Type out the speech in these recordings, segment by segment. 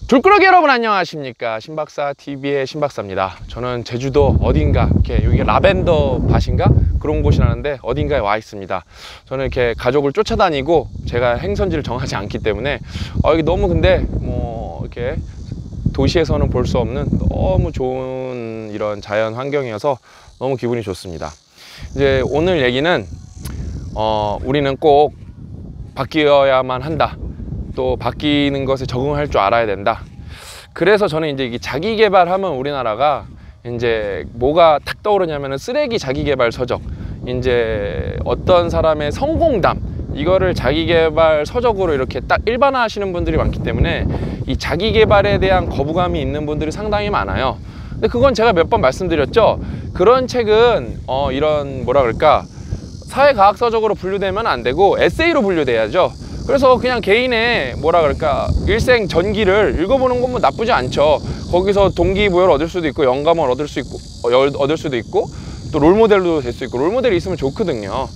돌꾸러기 여러분 안녕하십니까. 신박사TV의 신박사입니다. 저는 제주도 어딘가 이렇게 여기 라벤더 밭인가 그런 곳이라는데 어딘가에 와 있습니다. 저는 이렇게 가족을 쫓아다니고 제가 행선지를 정하지 않기 때문에 여기 너무 근데 뭐 이렇게 도시에서는 볼 수 없는 너무 좋은 이런 자연 환경이어서 너무 기분이 좋습니다. 이제 오늘 얘기는 우리는 꼭 바뀌어야만 한다, 또 바뀌는 것에 적응할 줄 알아야 된다. 그래서 저는 이제 이 자기 개발하면 우리나라가 이제 뭐가 탁 떠오르냐면은 쓰레기 자기 개발 서적, 이제 어떤 사람의 성공담, 이거를 자기 개발 서적으로 이렇게 딱 일반화하시는 분들이 많기 때문에 이 자기 개발에 대한 거부감이 있는 분들이 상당히 많아요. 근데 그건 제가 몇 번 말씀드렸죠. 그런 책은 이런 뭐라 그럴까, 사회과학 서적으로 분류되면 안 되고 에세이로 분류돼야죠. 그래서 그냥 개인의 뭐라 그럴까, 일생 전기를 읽어보는 건 뭐 나쁘지 않죠. 거기서 동기부여를 얻을 수도 있고 영감을 얻을 수도 있고 또 롤모델도 될 수 있고, 롤모델이 있으면 좋거든요.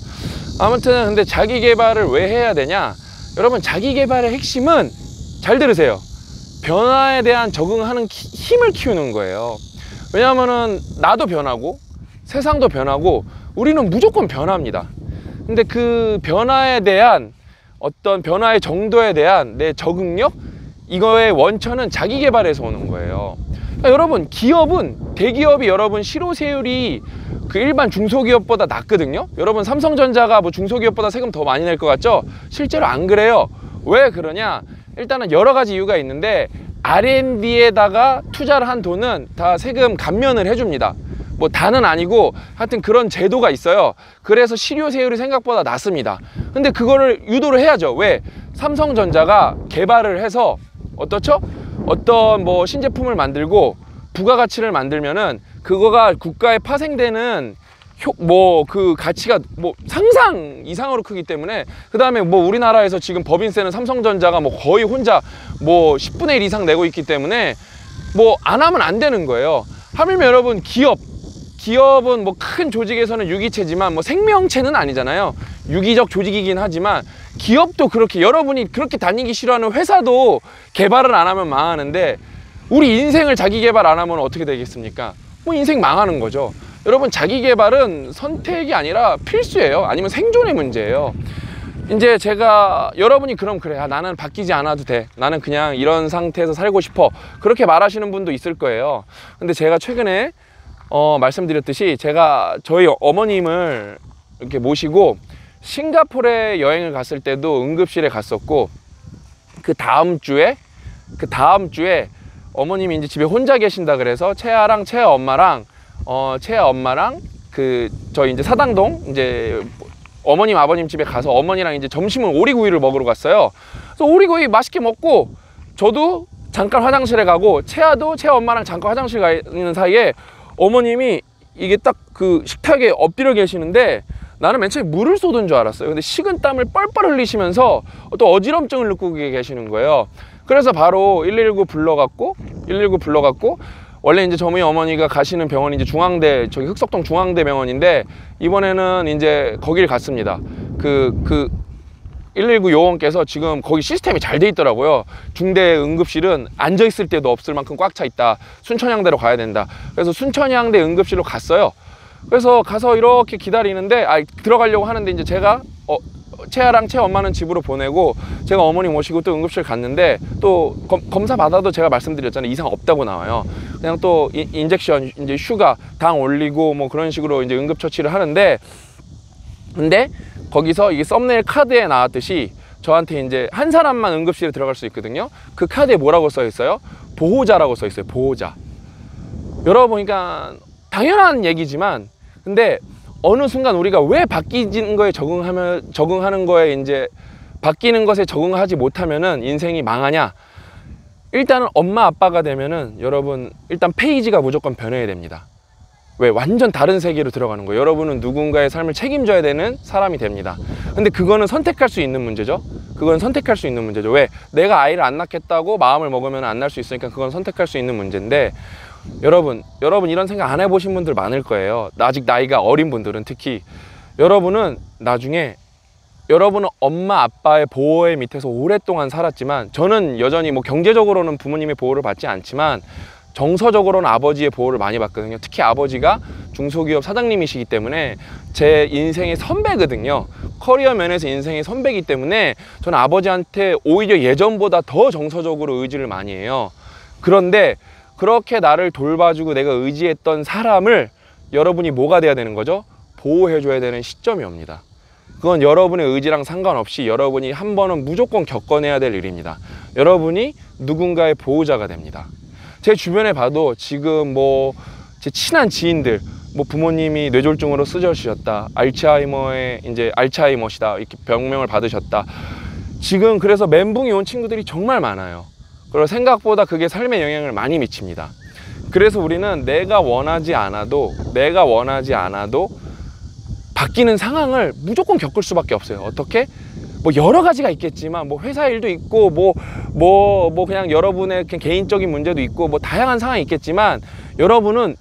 아무튼 근데 자기 개발을 왜 해야 되냐, 여러분 자기 개발의 핵심은, 잘 들으세요, 변화에 대한 적응하는 힘을 키우는 거예요. 왜냐하면은 나도 변하고 세상도 변하고 우리는 무조건 변합니다. 근데 그 변화에 대한 어떤 변화의 정도에 대한 내 적응력, 이거의 원천은 자기 개발에서 오는 거예요. 그러니까 여러분, 기업은, 대기업이 여러분 실효세율이 그 일반 중소기업보다 낮거든요. 여러분 삼성전자가 뭐 중소기업보다 세금 더 많이 낼 것 같죠? 실제로 안 그래요. 왜 그러냐, 일단은 여러 가지 이유가 있는데 R&D에다가 투자를 한 돈은 다 세금 감면을 해줍니다. 뭐 다는 아니고 하여튼 그런 제도가 있어요. 그래서 실효세율이 생각보다 낮습니다. 근데 그거를 유도를 해야죠. 왜? 삼성전자가 개발을 해서 어떻죠? 어떤 뭐 신제품을 만들고 부가가치를 만들면은 그거가 국가에 파생되는 뭐 그 가치가 뭐 상상 이상으로 크기 때문에, 그 다음에 뭐 우리나라에서 지금 법인세는 삼성전자가 뭐 거의 혼자 뭐 10분의 1 이상 내고 있기 때문에 뭐 안 하면 안 되는 거예요. 하물며 여러분, 기업은 뭐 큰 조직에서는 유기체지만 뭐 생명체는 아니잖아요. 유기적 조직이긴 하지만 기업도 그렇게, 여러분이 그렇게 다니기 싫어하는 회사도 개발을 안 하면 망하는데, 우리 인생을 자기 개발 안 하면 어떻게 되겠습니까? 뭐 인생 망하는 거죠. 여러분, 자기 개발은 선택이 아니라 필수예요. 아니면 생존의 문제예요. 이제 제가, 여러분이 그럼 그래, 나는 바뀌지 않아도 돼, 나는 그냥 이런 상태에서 살고 싶어, 그렇게 말하시는 분도 있을 거예요. 근데 제가 최근에 말씀드렸듯이 제가 저희 어머님을 이렇게 모시고 싱가포르에 여행을 갔을 때도 응급실에 갔었고, 그 다음 주에 어머님이 이제 집에 혼자 계신다 그래서 채아랑 채아 엄마랑 저희 이제 사당동 이제 어머님 아버님 집에 가서 어머니랑 이제 점심은 오리구이를 먹으러 갔어요. 그래서 오리구이 맛있게 먹고 저도 잠깐 화장실에 가고 채아도 채아 엄마랑 잠깐 화장실 가 있는 사이에 어머님이 이게 딱 그 식탁에 엎드려 계시는데, 나는 맨 처음에 물을 쏟은 줄 알았어요. 근데 식은땀을 뻘뻘 흘리시면서 또 어지럼증을 느끼고 계시는 거예요. 그래서 바로 119 불러갖고 원래 이제 저희 어머니가 가시는 병원이 이제 중앙대, 저기 흑석동 중앙대 병원인데, 이번에는 이제 거길 갔습니다. 그 119 요원께서 지금 거기 시스템이 잘 돼 있더라고요. 중대 응급실은 앉아 있을 때도 없을 만큼 꽉 차 있다, 순천향대로 가야 된다. 그래서 순천향대 응급실로 갔어요. 그래서 가서 이렇게 기다리는데, 들어가려고 하는데 이제 제가 채아랑 채아 엄마는 집으로 보내고 제가 어머니 모시고 또 응급실 갔는데, 또 검사 받아도 제가 말씀드렸잖아요, 이상 없다고 나와요. 그냥 또 인젝션, 이제 슈가 당 올리고 뭐 그런 식으로 이제 응급처치를 하는데, 근데 거기서 이게 썸네일 카드에 나왔듯이 저한테 이제 한 사람만 응급실에 들어갈 수 있거든요. 그 카드에 뭐라고 써 있어요? 보호자라고 써 있어요. 보호자. 여러분, 그러니까 당연한 얘기지만, 근데 어느 순간 우리가 왜 바뀌는 거에 적응하는 거에 이제 바뀌는 것에 적응하지 못하면은 인생이 망하냐? 일단은 엄마 아빠가 되면은 여러분, 일단 페이지가 무조건 변해야 됩니다. 왜? 완전 다른 세계로 들어가는 거예요. 여러분은 누군가의 삶을 책임져야 되는 사람이 됩니다. 근데 그거는 선택할 수 있는 문제죠. 왜? 내가 아이를 안 낳겠다고 마음을 먹으면 안 낳을 수 있으니까 그건 선택할 수 있는 문제인데, 여러분 이런 생각 안 해보신 분들 많을 거예요. 아직 나이가 어린 분들은 특히. 여러분은 나중에 여러분은 엄마 아빠의 보호의 밑에서 오랫동안 살았지만, 저는 여전히 뭐 경제적으로는 부모님의 보호를 받지 않지만 정서적으로는 아버지의 보호를 많이 받거든요. 특히 아버지가 중소기업 사장님이시기 때문에 제 인생의 선배거든요. 커리어 면에서 인생의 선배이기 때문에 저는 아버지한테 오히려 예전보다 더 정서적으로 의지를 많이 해요. 그런데 그렇게 나를 돌봐주고 내가 의지했던 사람을 여러분이 뭐가 돼야 되는 거죠? 보호해줘야 되는 시점이 옵니다. 그건 여러분의 의지랑 상관없이 여러분이 한 번은 무조건 겪어내야 될 일입니다. 여러분이 누군가의 보호자가 됩니다. 제 주변에 봐도 지금 뭐 제 친한 지인들, 뭐 부모님이 뇌졸중으로 쓰러지셨다, 알츠하이머시다 이렇게 병명을 받으셨다. 지금 그래서 멘붕이 온 친구들이 정말 많아요. 그리고 생각보다 그게 삶에 영향을 많이 미칩니다. 그래서 우리는 내가 원하지 않아도 바뀌는 상황을 무조건 겪을 수밖에 없어요. 어떻게? 뭐 여러 가지가 있겠지만, 뭐 회사 일도 있고, 뭐 그냥 여러분의 그냥 개인적인 문제도 있고, 뭐 다양한 상황이 있겠지만, 여러분은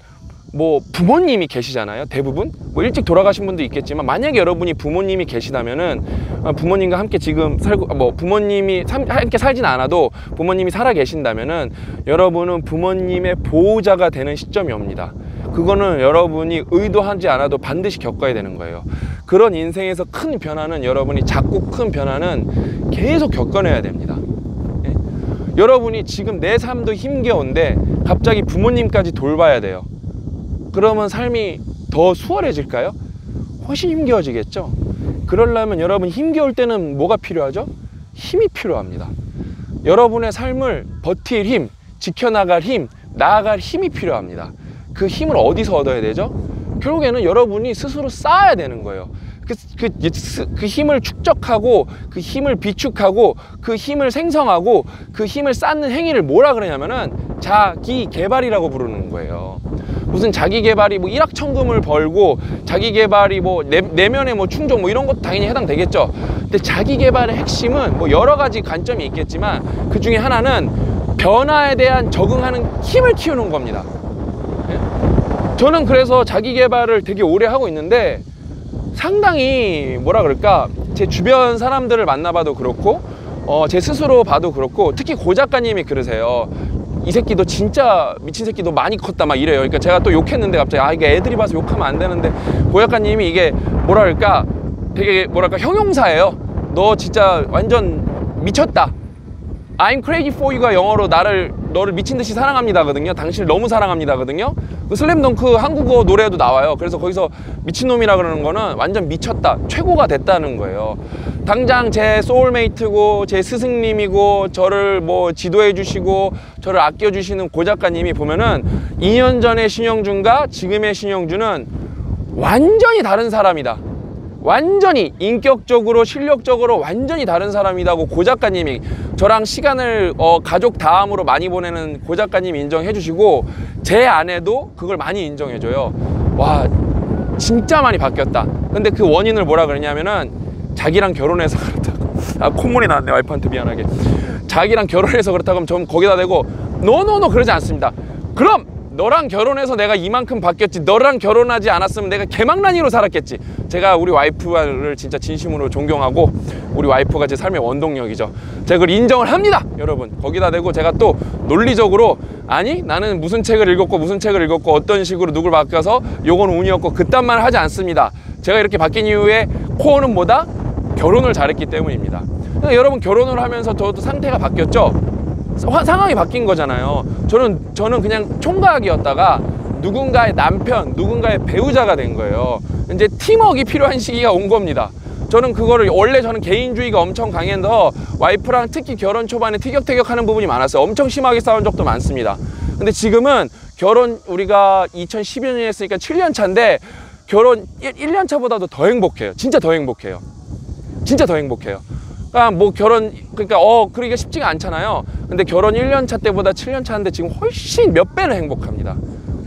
뭐 부모님이 계시잖아요. 대부분 뭐 일찍 돌아가신 분도 있겠지만, 만약에 여러분이 부모님이 계시다면은 부모님과 함께 지금 살고, 뭐 부모님이 함께 살진 않아도 부모님이 살아 계신다면은 여러분은 부모님의 보호자가 되는 시점이 옵니다. 그거는 여러분이 의도하지 않아도 반드시 겪어야 되는 거예요. 그런 인생에서 큰 변화는, 여러분이 작고 큰 변화는 계속 겪어내야 됩니다. 예? 여러분이 지금 내 삶도 힘겨운데 갑자기 부모님까지 돌봐야 돼요. 그러면 삶이 더 수월해질까요? 훨씬 힘겨워지겠죠. 그러려면 여러분 힘겨울 때는 뭐가 필요하죠? 힘이 필요합니다. 여러분의 삶을 버틸 힘, 지켜나갈 힘, 나아갈 힘이 필요합니다. 그 힘을 어디서 얻어야 되죠? 결국에는 여러분이 스스로 쌓아야 되는 거예요. 그 힘을 축적하고, 그 힘을 비축하고, 그 힘을 생성하고, 그 힘을 쌓는 행위를 뭐라 그러냐면은 자기 개발이라고 부르는 거예요. 무슨 자기 개발이 뭐 일확천금을 벌고, 자기 개발이 뭐 내면의 뭐 충족 뭐 이런 것도 당연히 해당되겠죠. 근데 자기 개발의 핵심은 뭐 여러 가지 관점이 있겠지만, 그 중에 하나는 변화에 대한 적응하는 힘을 키우는 겁니다. 저는 그래서 자기 개발을 되게 오래 하고 있는데, 상당히 뭐라 그럴까, 제 주변 사람들을 만나봐도 그렇고, 제 스스로 봐도 그렇고, 특히 고 작가님이 그러세요. 이 새끼 너 진짜 미친 새끼 너 많이 컸다 막 이래요. 그러니까 제가 또 욕했는데 갑자기 이게 애들이 봐서 욕하면 안 되는데, 고 작가님이 이게 뭐라 그럴까, 되게 뭐랄까 형용사예요. 너 진짜 완전 미쳤다. I'm crazy for you가 영어로 너를 미친 듯이 사랑합니다거든요. 당신을 너무 사랑합니다거든요. 그 슬램덩크 한국어 노래에도 나와요. 그래서 거기서 미친놈이라 그러는 거는 완전 미쳤다, 최고가 됐다는 거예요. 당장 제 소울메이트고 제 스승님이고 저를 뭐 지도해 주시고 저를 아껴 주시는 고 작가님이 보면은 2년 전의 신영준과 지금의 신영준은 완전히 다른 사람이다. 완전히 인격적으로 실력적으로 완전히 다른 사람이다고 고 작가님이, 저랑 시간을 가족 다음으로 많이 보내는 고 작가님이 인정해 주시고, 제 아내도 그걸 많이 인정해 줘요. 와, 진짜 많이 바뀌었다. 근데 그 원인을 뭐라 그러냐면은 자기랑 결혼해서 그렇다고. 콧물이 나왔네, 와이프한테 미안하게. 자기랑 결혼해서 그렇다고 하면 전 거기다 대고 노노노 그러지 않습니다. 그럼 너랑 결혼해서 내가 이만큼 바뀌었지, 너랑 결혼하지 않았으면 내가 개망난이로 살았겠지. 제가 우리 와이프를 진짜 진심으로 존경하고, 우리 와이프가 제 삶의 원동력이죠. 제가 그걸 인정을 합니다, 여러분. 거기다 대고 제가 또 논리적으로, 아니 나는 무슨 책을 읽었고 어떤 식으로 누굴 바뀌어서 요건 운이었고 그딴 말을 하지 않습니다. 제가 이렇게 바뀐 이유의 코어는 뭐다? 결혼을 잘했기 때문입니다. 그러니까 여러분, 결혼을 하면서 저도 상태가 바뀌었죠. 상황이 바뀐 거잖아요. 저는 그냥 총각이었다가 누군가의 남편, 누군가의 배우자가 된 거예요. 이제 팀워크가 필요한 시기가 온 겁니다. 저는 그거를, 원래 저는 개인주의가 엄청 강해서 와이프랑 특히 결혼 초반에 티격태격하는 부분이 많았어요. 엄청 심하게 싸운 적도 많습니다. 근데 지금은 우리가 2012년에 했으니까 7년 차인데 결혼 1년 차보다도 더 행복해요. 진짜 더 행복해요. 진짜 더 행복해요. 그러니까 뭐 그러기가 쉽지가 않잖아요. 근데 결혼 1년 차 때보다 7년 차인데 지금 훨씬 몇 배는 행복합니다.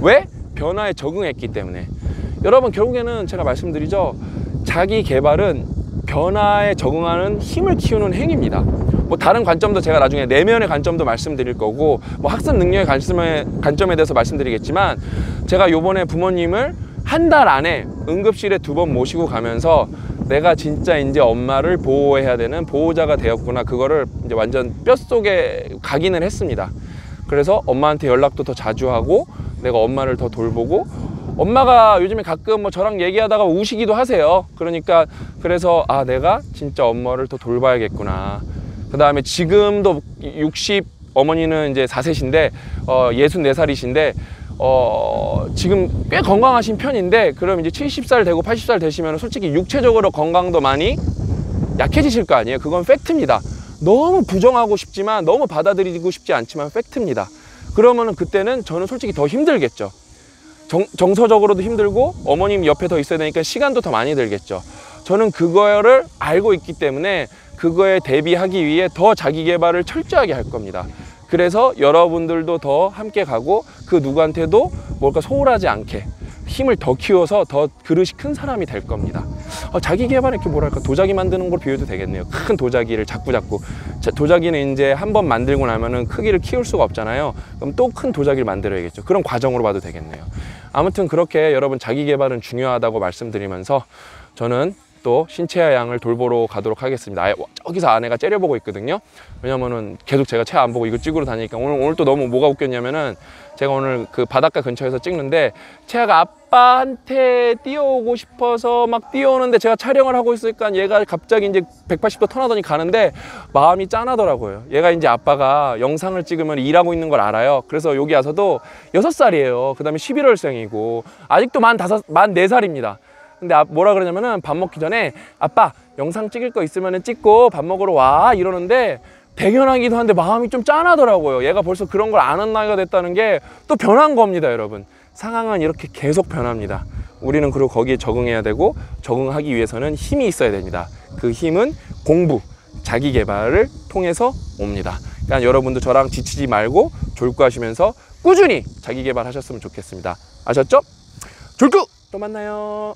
왜? 변화에 적응했기 때문에. 여러분, 결국에는 제가 말씀드리죠. 자기 개발은 변화에 적응하는 힘을 키우는 행위입니다. 뭐 다른 관점도 제가 나중에 내면의 관점도 말씀드릴 거고, 뭐 학습 능력의 관점에 대해서 말씀드리겠지만, 제가 요번에 부모님을 한 달 안에 응급실에 2번 모시고 가면서 내가 진짜 이제 엄마를 보호해야 되는 보호자가 되었구나, 그거를 이제 완전 뼛속에 각인을 했습니다. 그래서 엄마한테 연락도 더 자주 하고 내가 엄마를 더 돌보고, 엄마가 요즘에 가끔 뭐 저랑 얘기하다가 우시기도 하세요. 그러니까 그래서 아, 내가 진짜 엄마를 더 돌봐야겠구나. 그 다음에 지금도 60, 어머니는 이제 4세신데 64살이신데 지금 꽤 건강하신 편인데, 그럼 이제 70살 되고 80살 되시면 솔직히 육체적으로 건강도 많이 약해지실 거 아니에요. 그건 팩트입니다. 너무 부정하고 싶지만, 너무 받아들이고 싶지 않지만 팩트입니다. 그러면은 그때는 저는 솔직히 더 힘들겠죠. 정서적으로도 힘들고 어머님 옆에 더 있어야 되니까 시간도 더 많이 들겠죠. 저는 그거를 알고 있기 때문에 그거에 대비하기 위해 더 자기 개발을 철저하게 할 겁니다. 그래서 여러분들도 더 함께 가고 그 누구한테도 뭘까 소홀하지 않게 힘을 더 키워서 더 그릇이 큰 사람이 될 겁니다. 자기 개발은 이렇게 뭐랄까 도자기 만드는 걸 비유도 되겠네요. 큰 도자기를 자꾸 도자기는 이제 한번 만들고 나면은 크기를 키울 수가 없잖아요. 그럼 또 큰 도자기를 만들어야겠죠. 그런 과정으로 봐도 되겠네요. 아무튼 그렇게 여러분 자기 개발은 중요하다고 말씀드리면서 저는 또 신채아 양을 돌보러 가도록 하겠습니다. 저기서 아내가 째려보고 있거든요. 왜냐면은 계속 제가 채아 안 보고 이거 찍으러 다니니까 오늘 또 너무 뭐가 웃겼냐면은 제가 오늘 그 바닷가 근처에서 찍는데 채아가 아빠한테 뛰어오고 싶어서 막 뛰어오는데 제가 촬영을 하고 있으니까 얘가 갑자기 이제 180도 턴하더니 가는데 마음이 짠하더라고요. 얘가 이제 아빠가 영상을 찍으면 일하고 있는 걸 알아요. 그래서 여기 와서도 6살이에요. 그 다음에 11월생이고 아직도 만 4살입니다. 근데 뭐라 그러냐면은 밥 먹기 전에 아빠 영상 찍을 거 있으면 찍고 밥 먹으러 와 이러는데 대견하기도 한데 마음이 좀 짠하더라고요. 얘가 벌써 그런 걸 아는 나이가 됐다는 게 또 변한 겁니다. 여러분, 상황은 이렇게 계속 변합니다. 우리는 그리고 거기에 적응해야 되고, 적응하기 위해서는 힘이 있어야 됩니다. 그 힘은 공부, 자기 개발을 통해서 옵니다. 그러니까 여러분도 저랑 지치지 말고 졸구하시면서 꾸준히 자기 개발하셨으면 좋겠습니다. 아셨죠? 졸구! 또 만나요.